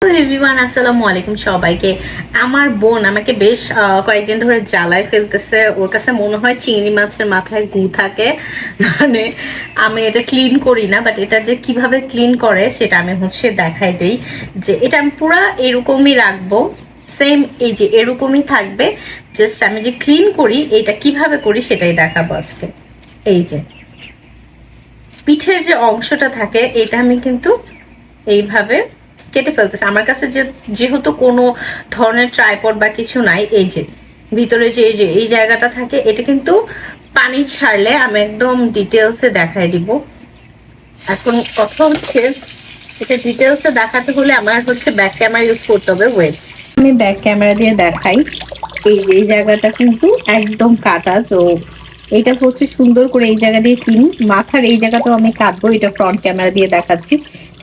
Everyone, আসসালামু আলাইকুম সবাইকে। আমার বোন আমাকে বেশ কয়েকদিন ধরে জ্বালায় ফেলতেছে। ওর কাছে মনে হয় চিংড়ি মাছের মাথায় গু থাকে। মানে আমি এটা ক্লিন করি না, বাট এটা যে কিভাবে ক্লিন করে সেটা আমি দেখাই দেই। যে এটা আমি পুরা এরকমই রাখবো, সেম এই যে এরকমই থাকবে। জাস্ট আমি যে ক্লিন করি এটা কিভাবে করি সেটাই দেখাবো আজকে। এই যে পিঠের যে অংশটা থাকে এটা আমি কিন্তু এইভাবে কেটে ফেলতেছে। আমার কাছে যেহেতু কোনো ধরনের ট্রাইপড বা কিছু নাই, এই যে ভিতরে যে এই জায়গাটা থাকে এটা কিন্তু পানি ছাড়লে আমি একদম ডিটেলসে দেখাই দিব। এখন কথা হচ্ছে এটা ডিটেলসে দেখাতে হলে আমার ব্যাক ক্যামেরা ইউজ করতে হবে। ওয়েট, আমি ব্যাক ক্যামেরা দিয়ে দেখাই। এই যে এই জায়গাটা কিন্তু একদম কাটা, তো এটা সুন্দর করে এই জায়গা দিয়ে মাথার এই জায়গাটাও আমি কাটবো। এটা ফ্রন্ট ক্যামেরা দিয়ে দেখাচ্ছি।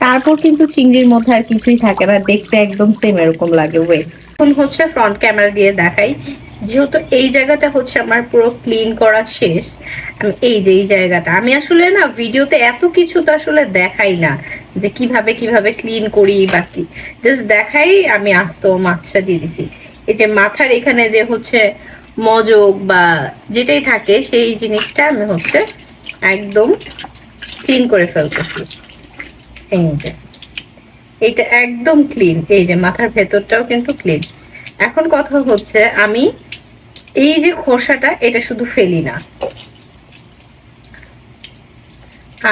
তারপর কিন্তু চিংড়ির মধ্যে আর কিছুই থাকে না, দেখতে একদম সেম এরকম লাগে। ওয়েট, এখন ফ্রন্ট ক্যামেরা দিয়ে দেখাই। যেহেতু এই জায়গাটা আমার পুরো ক্লিন করা শেষ, আমি এই যে এই জায়গাটা আমি আসলে না ভিডিওতে এত কিছু তো আসলে দেখাই না যে কিভাবে কিভাবে ক্লিন করি বা কি, জাস্ট দেখাই। আমি আস্ত মাছটা দিয়ে দিছি। এই যে মাথার এখানে যে মজক বা যেটাই থাকে সেই জিনিসটা আমি একদম ক্লিন করে ফেলতেছি। এই যে এইটা একদম ক্লিন, এই যে মাথার ভেতরটাও কিন্তু ক্লিন। এখন কথা হচ্ছে আমি এই যে খোসাটা এটা শুধু ফেলি না,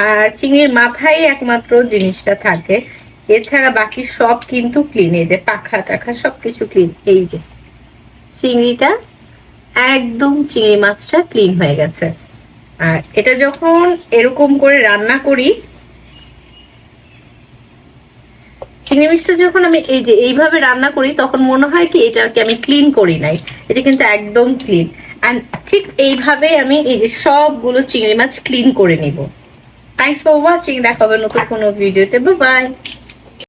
আর চিংড়ির মাথায় একমাত্র জিনিসটা থাকে, এছাড়া বাকি সব কিন্তু ক্লিন। এই যে পাখা টাখা সবকিছু ক্লিন। এই যে চিংড়িটা একদম, চিংড়ি মাছটা ক্লিন হয়ে গেছে। আর এটা যখন এরকম করে রান্না করি, চিংড়ি মাছটা যখন আমি এই যে এইভাবে রান্না করি তখন মনে হয় কি এটাকে আমি ক্লিন করি নাই, এটা কিন্তু একদম ক্লিন। আর ঠিক এইভাবে আমি এই যে সবগুলো চিংড়ি মাছ ক্লিন করে নিব। Thanks for watching. দেখা হবে নতুন কোনো ভিডিওতে। Bye bye.